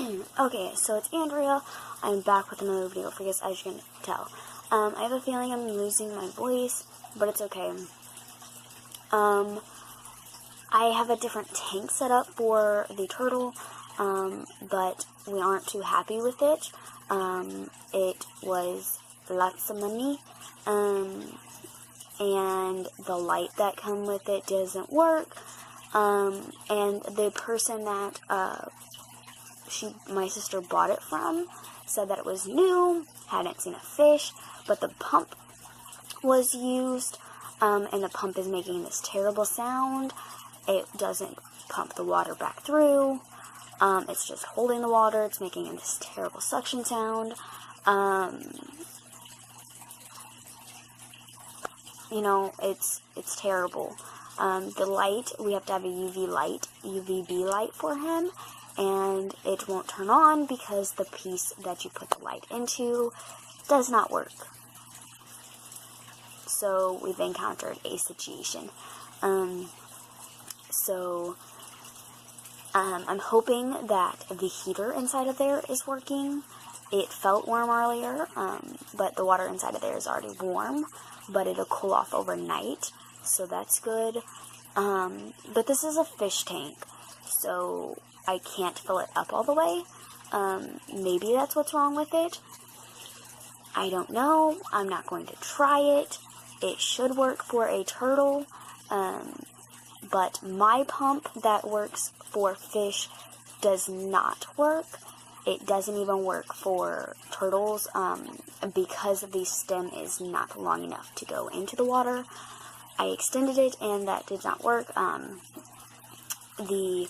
Okay, so it's Andrea. I'm back with another video for you guys, as you can tell. I have a feeling I'm losing my voice, but it's okay. I have a different tank set up for the turtle, but we aren't too happy with it. It was lots of money, and the light that come with it doesn't work, and the person that, my sister bought it from, said that it was new, hadn't seen a fish, but the pump was used, and the pump is making this terrible sound. It doesn't pump the water back through. It's just holding the water. It's making this terrible suction sound. You know, it's terrible. The light, we have to have a UVB light for him, and it won't turn on because the piece that you put the light into does not work. So we've encountered a situation. I'm hoping that the heater inside of there is working. It felt warm earlier, but the water inside of there is already warm, but it'll cool off overnight, so that's good. But this is a fish tank, so I can't fill it up all the way. Maybe that's what's wrong with it. I don't know. I'm not going to try it. It should work for a turtle, but my pump that works for fish does not work. It doesn't even work for turtles, because the stem is not long enough to go into the water. I extended it, and that did not work. The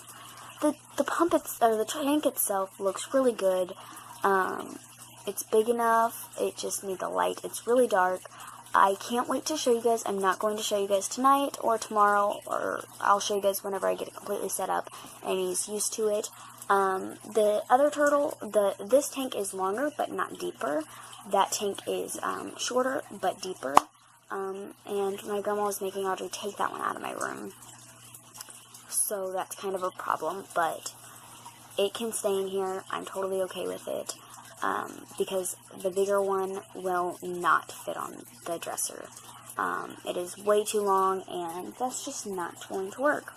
pump, or the tank itself looks really good. It's big enough. It just needs the light. It's really dark. I can't wait to show you guys. I'm not going to show you guys tonight or tomorrow, or I'll show you guys whenever I get it completely set up and he's used to it. The other turtle, this tank is longer but not deeper. That tank is shorter but deeper. And my grandma was making Audrey take that one out of my room. So that's kind of a problem, but it can stay in here. I'm totally okay with it, because the bigger one will not fit on the dresser. It is way too long, and that's just not going to work.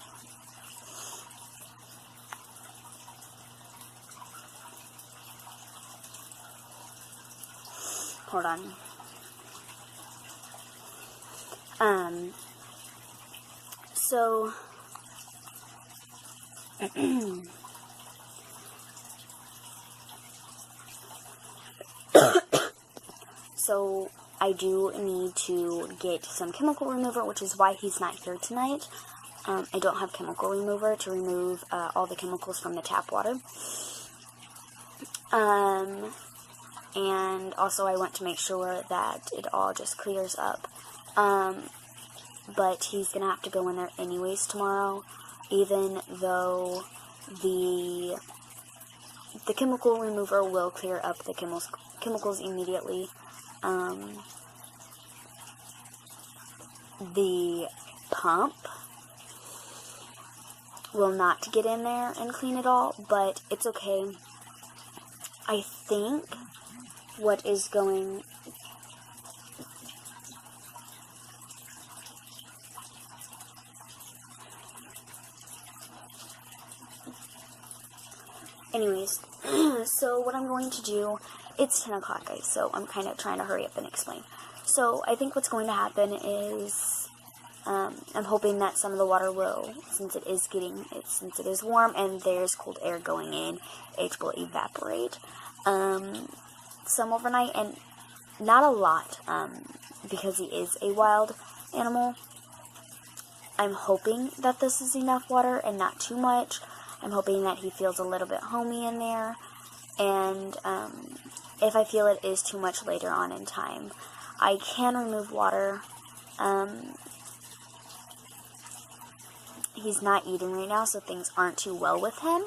Hold on. So so I do need to get some chemical remover, which is why he's not here tonight. I don't have chemical remover to remove all the chemicals from the tap water. And also I want to make sure that it all just clears up. But he's going to have to go in there anyways tomorrow, even though the chemical remover will clear up the chemicals immediately. The pump will not get in there and clean it all, but it's okay. I think what is going... Anyways, so what I'm going to do, it's 10 o'clock, guys, so I'm kind of trying to hurry up and explain. So I think what's going to happen is, I'm hoping that some of the water will, since it is warm and there's cold air going in, it will evaporate. Some overnight, and not a lot, because he is a wild animal. I'm hoping that this is enough water and not too much. I'm hoping that he feels a little bit homey in there, and if I feel it is too much later on in time, I can remove water. He's not eating right now, so things aren't too well with him,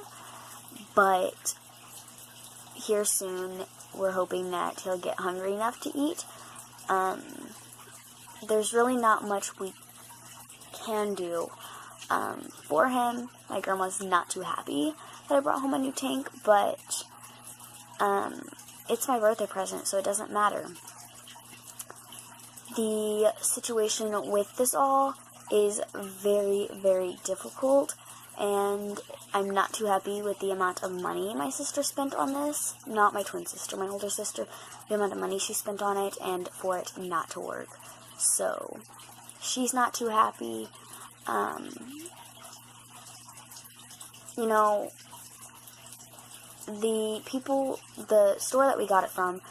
but here soon, we're hoping that he'll get hungry enough to eat. There's really not much we can do for him. My grandma's not too happy that I brought home a new tank, but it's my birthday present, so it doesn't matter. The situation with this all is very, very difficult, and I'm not too happy with the amount of money my sister spent on this. Not my twin sister, my older sister. The amount of money she spent on it, and for it not to work. So, she's not too happy. You know, the store that we got it from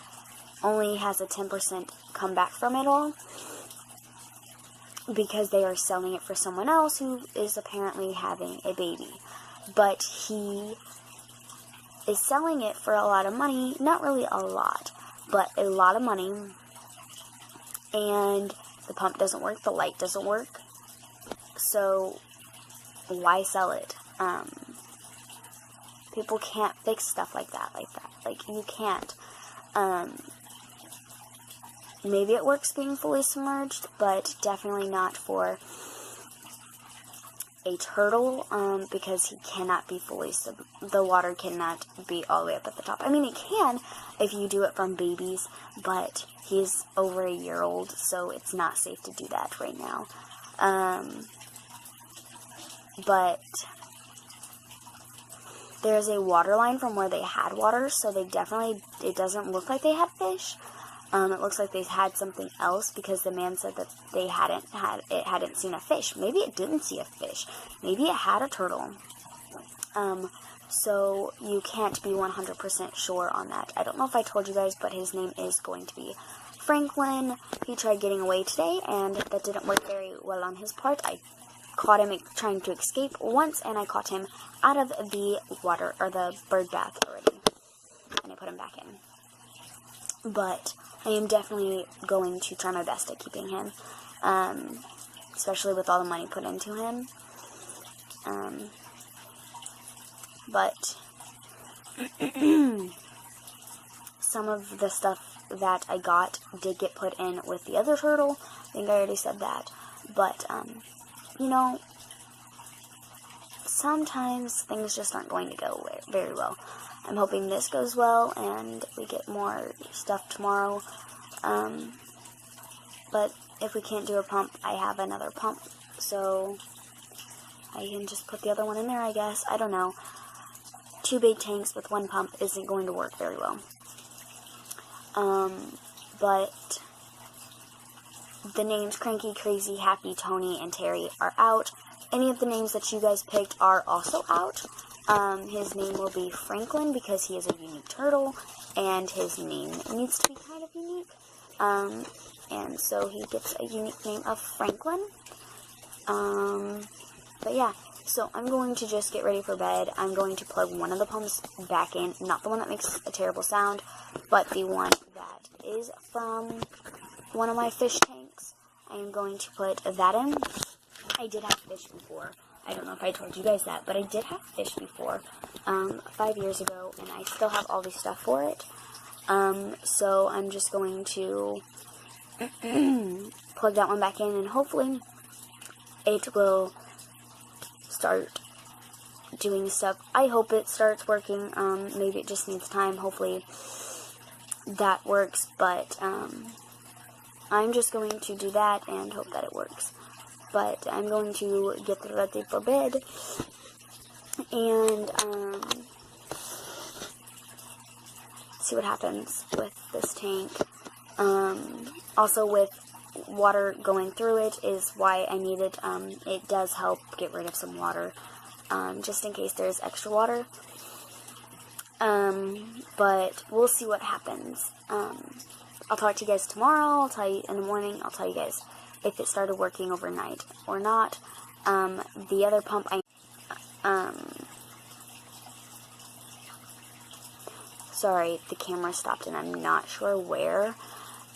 only has a 10% comeback from it all, because they are selling it for someone else who is apparently having a baby. But he is selling it for a lot of money, not really a lot, but a lot of money, and the pump doesn't work, the light doesn't work, so why sell it? People can't fix stuff like that, like, you can't. Maybe it works being fully submerged, but definitely not for a turtle, because he cannot be fully the water cannot be all the way up at the top. I mean, it can if you do it from babies, but he's over a year old, so it's not safe to do that right now. But there's a water line from where they had water, so it doesn't look like they had fish. It looks like they had something else, because the man said that it hadn't seen a fish. Maybe it didn't see a fish. Maybe it had a turtle. So you can't be 100% sure on that. I don't know if I told you guys, but his name is going to be Franklin. He tried getting away today, and that didn't work very well on his part. I caught him trying to escape once, and I caught him out of the water, or the bird bath already, and I put him back in. But I am definitely going to try my best at keeping him, especially with all the money put into him. But some of the stuff that I got did get put in with the other turtle. I think I already said that. But, you know, sometimes things just aren't going to go very well. I'm hoping this goes well, and we get more stuff tomorrow. But if we can't do a pump, I have another pump, so I can just put the other one in there, I guess. I don't know. 2 big tanks with 1 pump isn't going to work very well. But the names Cranky, Crazy, Happy, Tony, and Terry are out. Any of the names that you guys picked are also out. His name will be Franklin, because he is a unique turtle, and his name needs to be kind of unique. And so he gets a unique name of Franklin. But yeah, so I'm going to just get ready for bed. I'm going to plug one of the pumps back in, not the one that makes a terrible sound, but the one that is from one of my fish tanks. I am going to put that in. I did have fish before. I don't know if I told you guys that, but I did have fish before, 5 years ago, and I still have all the stuff for it. So I'm just going to plug that one back in, and hopefully it will start doing stuff. I hope it starts working. Maybe it just needs time. Hopefully that works, but I'm just going to do that and hope that it works. But I'm going to get ready for bed, and see what happens with this tank. Also, with water going through it is why I need it. It does help get rid of some water, just in case there's extra water. But we'll see what happens. I'll talk to you guys tomorrow. I'll tell you in the morning. I'll tell you guys if it started working overnight or not. The other pump, sorry, the camera stopped and I'm not sure where.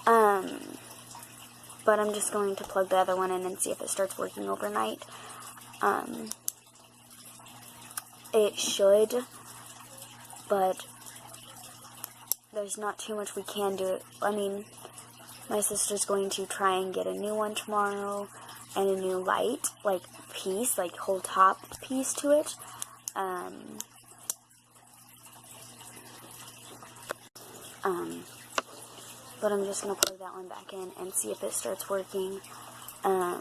But I'm just going to plug the other one in and see if it starts working overnight. It should, but there's not too much we can do. I mean, my sister's going to try and get a new one tomorrow, and a new light, like, piece, like, whole top piece to it. But I'm just going to plug that one back in and see if it starts working. I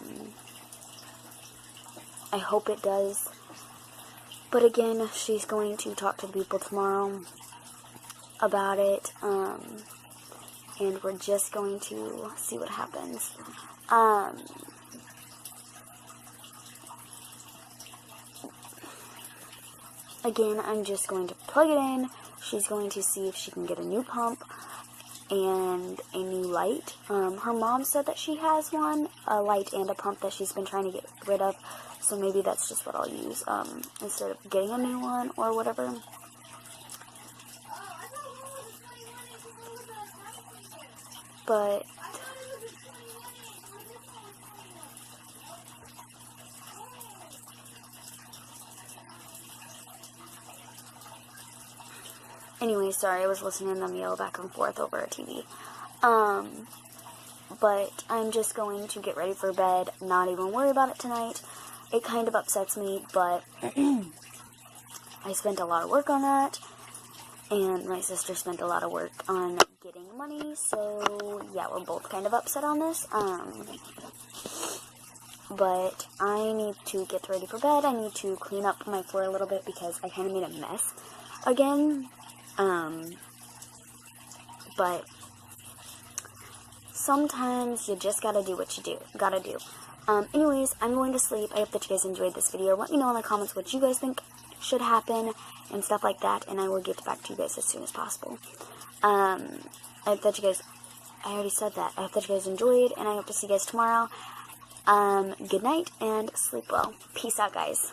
hope it does. But again, she's going to talk to the people tomorrow about it. And we're just going to see what happens. Again, I'm just going to plug it in. She's going to see if she can get a new pump and a new light. Her mom said that she has one, a light and a pump that she's been trying to get rid of. So maybe that's just what I'll use instead of getting a new one or whatever. But anyway, sorry, I was listening to them yell back and forth over a TV. But I'm just going to get ready for bed, not even worry about it tonight. It kind of upsets me, but I spent a lot of work on that, and my sister spent a lot of work on getting money, so yeah, we're both kind of upset on this. But I need to get ready for bed. I need to clean up my floor a little bit because I kind of made a mess again. But sometimes you just gotta do what you gotta do. Anyways, I'm going to sleep. I hope that you guys enjoyed this video. Let me know in the comments what you guys think should happen and stuff like that, and I will get back to you guys as soon as possible. I hope that you guys, I already said that. I hope that you guys enjoyed, and I hope to see you guys tomorrow. Good night, and sleep well. Peace out, guys.